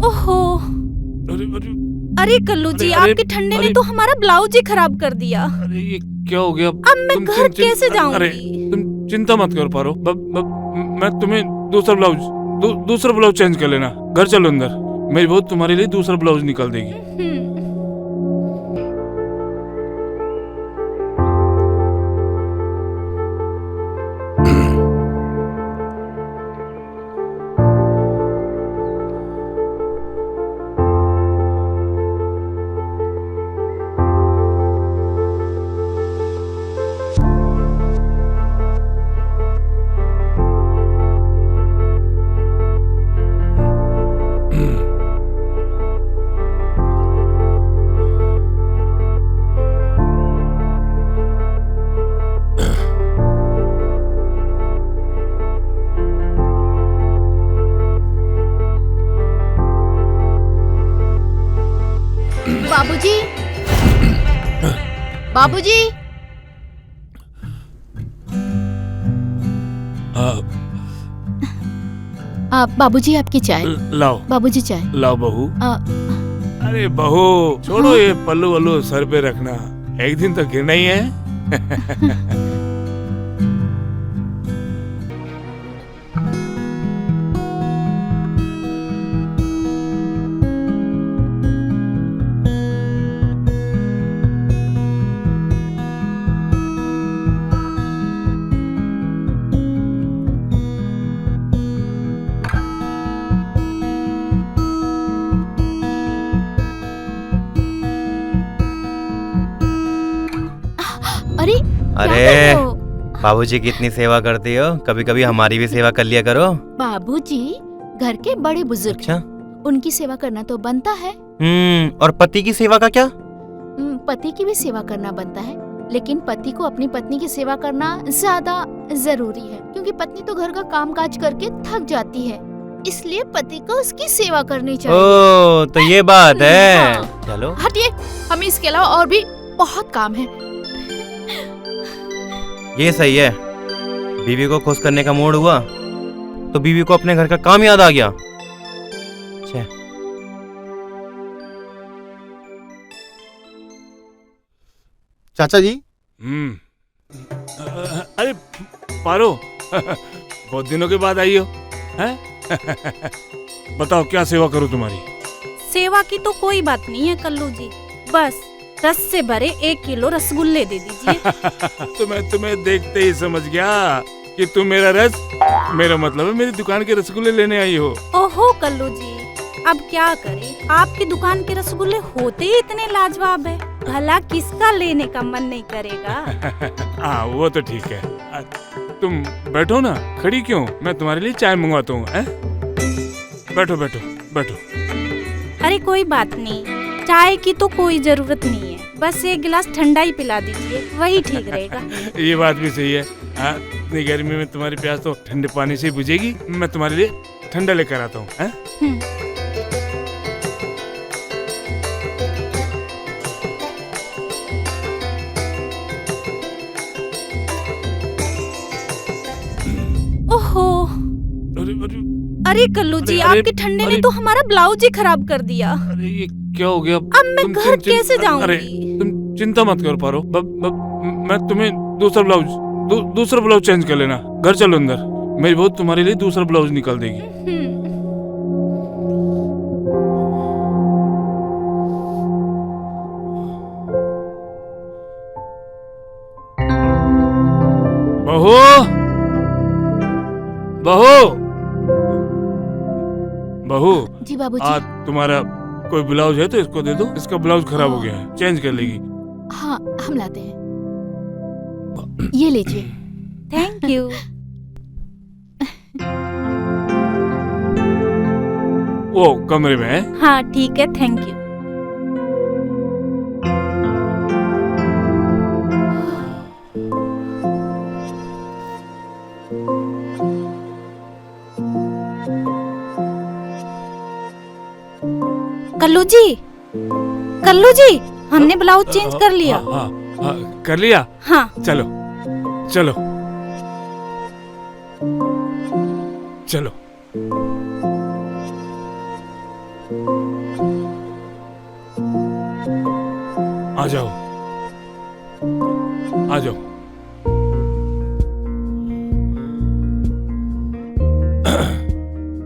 ओहो, अरे अरे अरे कल्लू जी, अरे, आपके ठंडे ने अरे, तो हमारा ब्लाउज ही खराब कर दिया। अरे ये क्या हो गया? अब मैं घर कैसे जाऊंगी? अरे तुम चिंता मत करो पारो। मैं तुम्हें दूसरा ब्लाउज चेंज कर लेना। घर चलो अंदर, मेरी बहू तुम्हारे लिए दूसरा ब्लाउज निकाल देगी। बाबूजी, बाबूजी, बाबूजी आपकी चाय। लाओ बाबूजी चाय। लाओ बहू। अरे बहू छोड़ो ये पल्लू वल्लू सर पे रखना, एक दिन तो गिरना ही है। अरे अरे बाबूजी की इतनी सेवा करती हो, कभी कभी हमारी भी सेवा कर लिया करो। बाबूजी घर के बड़े बुजुर्ग अच्छा? उनकी सेवा करना तो बनता है। और पति की सेवा का क्या? पति की भी सेवा करना बनता है, लेकिन पति को अपनी पत्नी की सेवा करना ज्यादा जरूरी है, क्योंकि पत्नी तो घर का काम काज करके थक जाती है, इसलिए पति को उसकी सेवा करनी चाहिए। ओह, तो ये बात है। हाँ। चलो हटिए, हमें इसके अलावा और भी बहुत काम है। ये सही है, बीवी को खुश करने का मूड हुआ तो बीवी को अपने घर का काम याद आ गया। छे। चाचा जी। अरे पारो बहुत दिनों के बाद आई हो, हैं? बताओ क्या सेवा करूं तुम्हारी? सेवा की तो कोई बात नहीं है कल्लू जी, बस रस से भरे 1 किलो रसगुल्ले दे दीजिए। तुम्हें देखते ही समझ गया कि तुम मेरा रस, मेरा मतलब है मेरी दुकान के रसगुल्ले लेने आई हो। ओहो कल्लू जी, अब क्या करें, आपकी दुकान के रसगुल्ले होते ही इतने लाजवाब है, भला किसका लेने का मन नहीं करेगा। हाँ वो तो ठीक है। तुम बैठो ना, खड़ी क्यों, मैं तुम्हारे लिए चाय मंगवाता हूँ। बैठो बैठो बैठो। अरे कोई बात नहीं, चाय की तो कोई जरूरत नहीं है, बस 1 गिलास ठंडा ही पिला दीजिए, वही ठीक रहेगा। ये बात भी सही है। इतनी गर्मी में तुम्हारी प्यास तो ठंडे पानी से ही बुझेगी, मैं तुम्हारे लिए ठंडा लेकर आता हूँ। ओहो, अरे कल्लू जी, अरे, आपके ठंडे ने तो हमारा ब्लाउज ही खराब कर दिया। अरे ये क्या हो गया? अब मैं घर कैसे जाऊंगी? अरे तुम चिंता मत करो पारो। मैं तुम्हें दूसरा ब्लाउज चेंज कर लेना। घर चलो अंदर, मेरी बहू तुम्हारे लिए दूसरा ब्लाउज निकाल देगी। बहू बहू बहू जी बाबूजी। आज तुम्हारा कोई ब्लाउज है तो इसको दे दो, इसका ब्लाउज खराब हो गया है, चेंज कर लेगी। हाँ हम लाते हैं, ये लीजिए। Thank you. वो कमरे में है। हाँ ठीक है, थैंक यू। कल्लू जी, हमने ब्लाउज चेंज कर लिया। हाँ, कर लिया। हाँ चलो चलो चलो। आ जाओ, आ जाओ।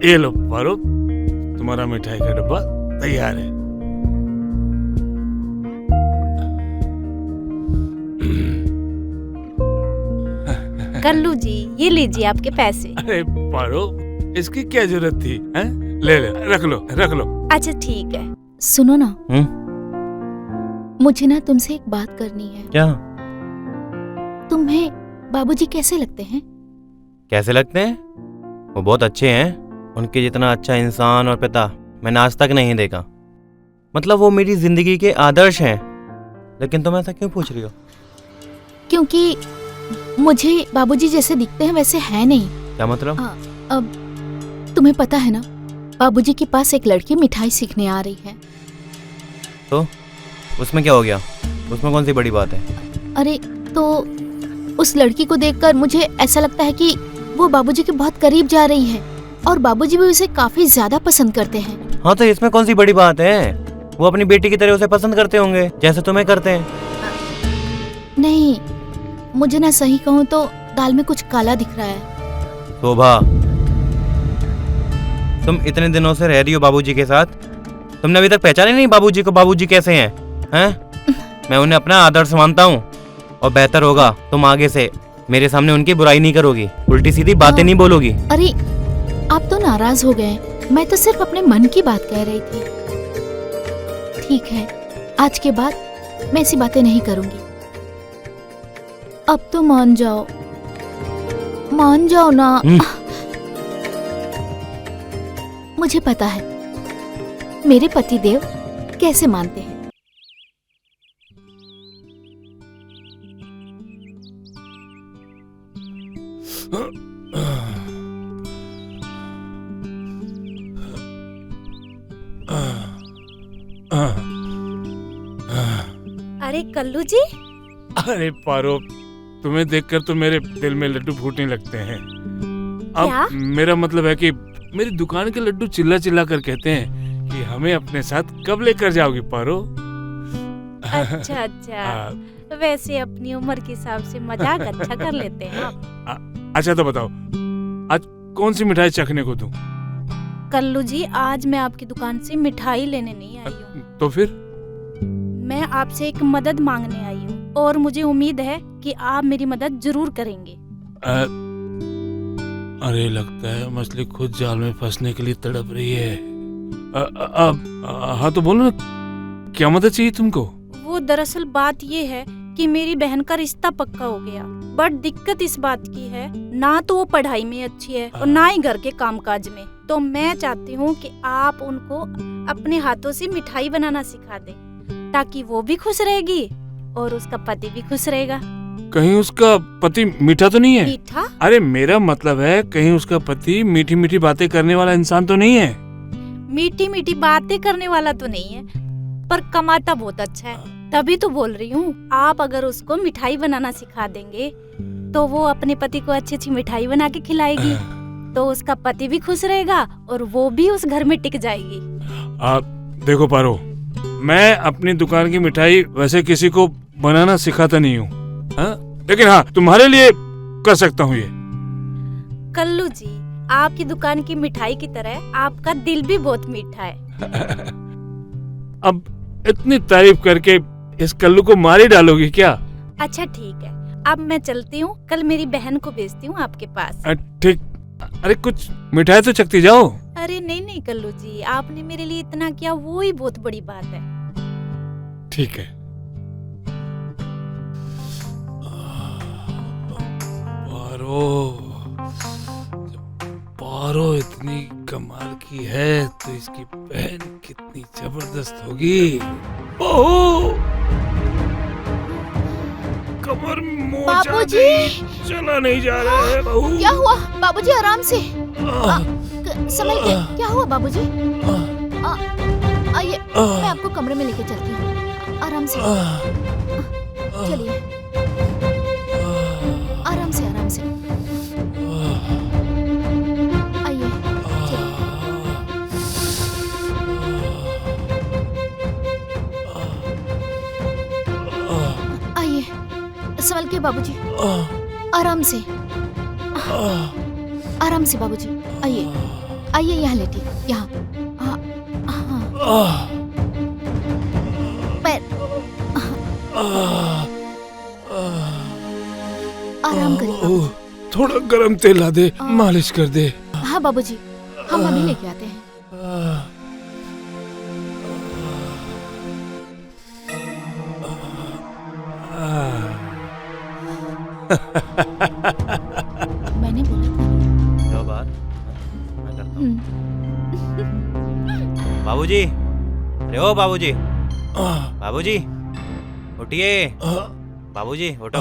ये लो पारो, तुम्हारा मिठाई का डब्बा तैयार है। कल्लू जी, ये लीजिए आपके पैसे। अरे पारो, इसकी क्या जरूरत थी? हैं? ले ले, रख लो, रख लो। अच्छा ठीक है। सुनो ना, हम्म? मुझे ना तुमसे एक बात करनी है। क्या? तुम्हें बाबूजी कैसे लगते हैं? कैसे लगते हैं? वो बहुत अच्छे हैं। उनके जितना अच्छा इंसान और पिता मैंने आज तक नहीं देखा। मतलब वो मेरी जिंदगी के आदर्श हैं। लेकिन तुम ऐसा क्यों पूछ रही हो? क्योंकि मुझे बाबूजी जैसे दिखते हैं वैसे है नहीं। क्या मतलब? अब तुम्हें पता है ना, बाबूजी के पास एक लड़की मिठाई सीखने आ रही है। तो उसमें क्या हो गया? उसमें कौन सी बड़ी बात है? अरे तो उस लड़की को देखकर मुझे ऐसा लगता है कि वो बाबूजी के बहुत करीब जा रही है और बाबूजी भी उसे काफी ज्यादा पसंद करते हैं। हाँ, तो इसमें कौन सी बड़ी बात है? वो अपनी बेटी की तरह उसे पसंद करते होंगे जैसे तुम्हें करते हैं। नहीं, मुझे ना सही कहूँ तो दाल में कुछ काला दिख रहा है। शोभा, तुम इतने दिनों से रह रही हो बाबूजी के साथ, तुमने अभी तक पहचाने नहीं बाबूजी को? बाबूजी कैसे हैं? हैं? मैं उन्हें अपना आदर्श मानता हूँ और बेहतर होगा तुम आगे से मेरे सामने उनकी बुराई नहीं करोगी, उल्टी सीधी बातें नहीं बोलोगी। अरे आप तो नाराज हो गए, मैं तो सिर्फ अपने मन की बात कह रही थी। ठीक है, आज के बाद मैं ऐसी बातें नहीं करूंगी। अब तो मान जाओ ना। मुझे पता है मेरे पतिदेव कैसे मानते हैं। अरे कल्लू जी, अरे पारो, तुम्हें देखकर तो मेरे दिल में लड्डू फूटने लगते हैं। क्या? अब मेरा मतलब है कि मेरी दुकान के लड्डू चिल्ला चिल्ला कर कहते हैं कि हमें अपने साथ कब लेकर जाओगी पारो। अच्छा अच्छा। वैसे अपनी उम्र के हिसाब से मजाक अच्छा कर लेते हैं आप। अच्छा तो बताओ, आज कौन सी मिठाई चखने को दूं? कल्लू जी, आज मैं आपकी दुकान से मिठाई लेने नहीं आई हूँ। तो फिर? मैं आपसे एक मदद मांगने आई हूँ और मुझे उम्मीद है कि आप मेरी मदद जरूर करेंगे। अरे लगता है मछली खुद जाल में फंसने के लिए तड़प रही है। हाँ तो बोलो ना, क्या मदद चाहिए तुमको? वो दरअसल बात ये है कि मेरी बहन का रिश्ता पक्का हो गया, बट दिक्कत इस बात की है, ना तो वो पढ़ाई में अच्छी है और ना ही घर के कामकाज में। तो मैं चाहती हूँ कि आप उनको अपने हाथों से मिठाई बनाना सिखा दें, ताकि वो भी खुश रहेगी और उसका पति भी खुश रहेगा। कहीं उसका पति मीठा तो नहीं है? मीठा? अरे मेरा मतलब है, कहीं उसका पति मीठी मीठी बातें करने वाला इंसान तो नहीं है? मीठी मीठी बातें करने वाला तो नहीं है, पर कमाता बहुत अच्छा है। तभी तो बोल रही हूँ, आप अगर उसको मिठाई बनाना सिखा देंगे तो वो अपने पति को अच्छी अच्छी मिठाई बना के खिलाएगी, तो उसका पति भी खुश रहेगा और वो भी उस घर में टिक जाएगी। देखो पारो, मैं अपनी दुकान की मिठाई वैसे किसी को बनाना सिखाता नहीं हूँ, लेकिन हाँ तुम्हारे लिए कर सकता हूँ ये। कल्लू जी, आपकी दुकान की मिठाई की तरह आपका दिल भी बहुत मीठा है। अब इतनी तारीफ करके इस कल्लू को मार ही डालोगी क्या? अच्छा ठीक है, अब मैं चलती हूँ, कल मेरी बहन को भेजती हूँ आपके पास। ठीक। अरे कुछ मिठाई तो चखती जाओ। अरे नहीं नहीं कल्लू जी, आपने मेरे लिए इतना किया वो ही बहुत बड़ी बात है। ठीक है। पारो इतनी कमाल की है तो इसकी बहन कितनी जबरदस्त होगी। ओह, कमर मोचा बाबूजी! गई, चला नहीं जा रहा है बहू। क्या हुआ बाबूजी? आराम से संभल के। क्या हुआ बाबूजी? आइए, मैं आपको कमरे में लेके चलती हूँ। आराम से चलिए, आराम से आराम से आइए, चलिए। ओके बाबूजी, आराम से बाबूजी। आइए आइए, यहाँ लेटिए, यहाँ। हाँ हाँ, पैर आराम करिए बाबूजी। थोड़ा गरम तेल ला दे, मालिश कर दे। हाँ बाबूजी, हम अभी लेके आते हैं। मैंने बोला था। जाओ बाहर, मैं करता हूँ। हम्म। बाबूजी, अरे ओ बाबूजी, बाबूजी उठिए, बाबूजी उठो।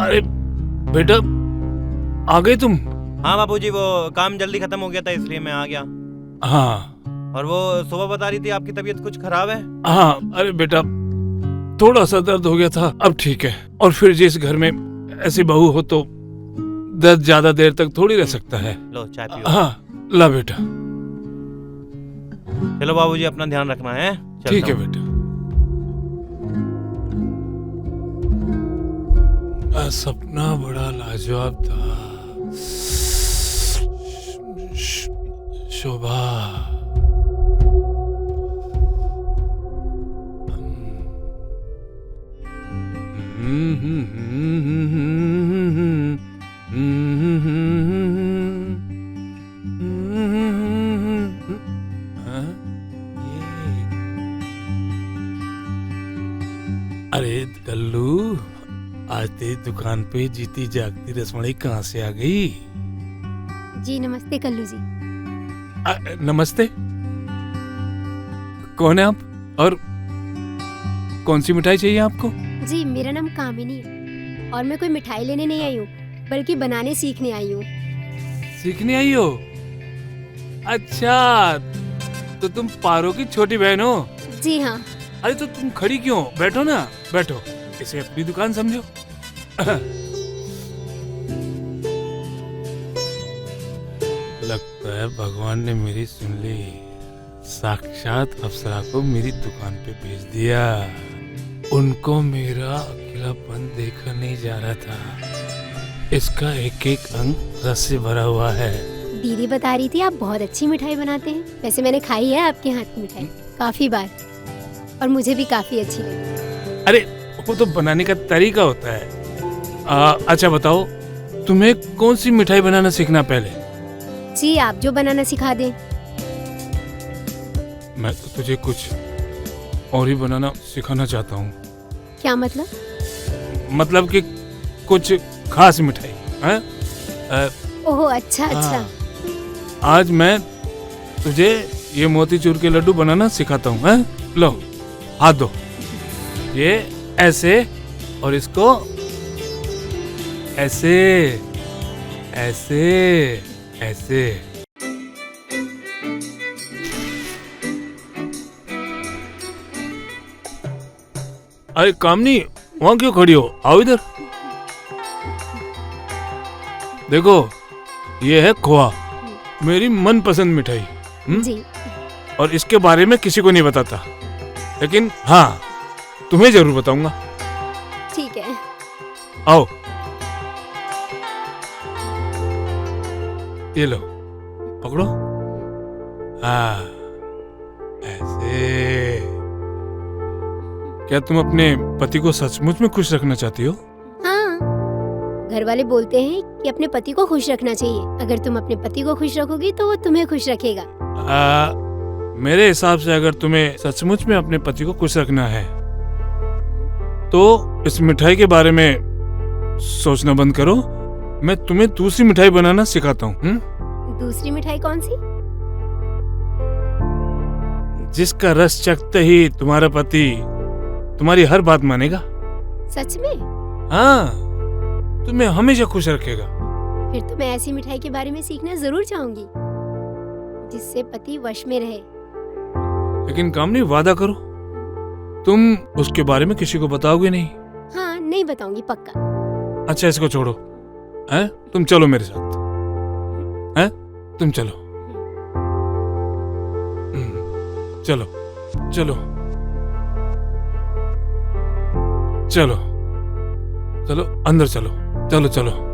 अरे बेटा, आ गए तुम? हाँ बाबूजी, वो काम जल्दी खत्म हो गया था इसलिए मैं आ गया। हाँ और वो सुबह बता रही थी आपकी तबीयत कुछ खराब है। हाँ, अरे बेटा थोड़ा सा दर्द हो गया था, अब ठीक है। और फिर जिस घर में ऐसी बहू हो तो दर्द ज्यादा देर तक थोड़ी रह सकता है। लो चाय पियो। हाँ ला बेटा। चलो बाबूजी, अपना ध्यान रखना है। ठीक है बेटा। सपना बड़ा लाजवाब था। शोभा, अरे कल्लू, आज तेरी दुकान पे जीती जागती रसमलाई कहाँ से आ गई? जी नमस्ते कल्लू जी। नमस्ते। कौन है आप और कौन सी मिठाई चाहिए आपको? जी मेरा नाम कामिनी है और मैं कोई मिठाई लेने नहीं आई हूँ बल्कि बनाने सीखने आई हूँ। सीखने आई हो? अच्छा, तो तुम पारो की छोटी बहन हो? जी हाँ। अरे तो तुम खड़ी क्यों? बैठो ना, बैठो, इसे अपनी दुकान समझो। लगता है भगवान ने मेरी सुन ली, साक्षात अप्सरा को मेरी दुकान पे भेज दिया। उनको मेरा अकेलापन देखा नहीं जा रहा था। इसका एक एक अंग रस से भरा हुआ है। दीदी बता रही थी आप बहुत अच्छी मिठाई बनाते हैं। वैसे मैंने खाई है आपके हाथ की मिठाई काफी बार और मुझे भी काफी अच्छी लगी। अरे वो तो बनाने का तरीका होता है। अच्छा बताओ, तुम्हें कौन सी मिठाई बनाना सीखना पहले? जी आप जो बनाना सिखा दें। मैं तो तुझे कुछ और ही बनाना सिखाना चाहता हूँ। क्या मतलब? मतलब कि कुछ खास मिठाई। ओह अच्छा अच्छा। आज मैं तुझे ये मोतीचूर के लड्डू बनाना सिखाता हूँ। लो हाथ दो, ये ऐसे और इसको ऐसे ऐसे ऐसे। अरे कामनी, वहां क्यों खड़ी हो? आओ इधर। देखो, ये है खोआ, मेरी मनपसंद मिठाई। जी। और इसके बारे में किसी को नहीं बताता, लेकिन हाँ तुम्हें जरूर बताऊंगा। ठीक है। आओ, ये लो, पकड़ो। हाँ ऐसे। क्या तुम अपने पति को सचमुच में खुश रखना चाहती हो? हाँ, घर वाले बोलते हैं कि अपने पति को खुश रखना चाहिए। अगर तुम अपने पति को खुश रखोगी तो वो तुम्हें खुश रखेगा। मेरे हिसाब से अगर तुम्हें सचमुच में अपने पति को खुश रखना है तो इस मिठाई के बारे में सोचना बंद करो। मैं तुम्हें दूसरी मिठाई बनाना सिखाता हूँ। दूसरी मिठाई कौन सी? जिसका रस चखते ही तुम्हारा पति तुम्हारी हर बात मानेगा। सच में? हाँ, तुम्हें हमेशा खुश रखेगा। फिर तो मैं ऐसी मिठाई के बारे में सीखना जरूर चाहूंगी जिससे पति वश में रहे। लेकिन कामनी, वादा करो तुम उसके बारे में किसी को बताओगे नहीं? हाँ नहीं बताऊंगी पक्का। अच्छा इसको छोड़ो, हैं? तुम चलो मेरे साथ, हैं? तुम चलो। चलो चलो चलो चलो अंदर चलो चलो चलो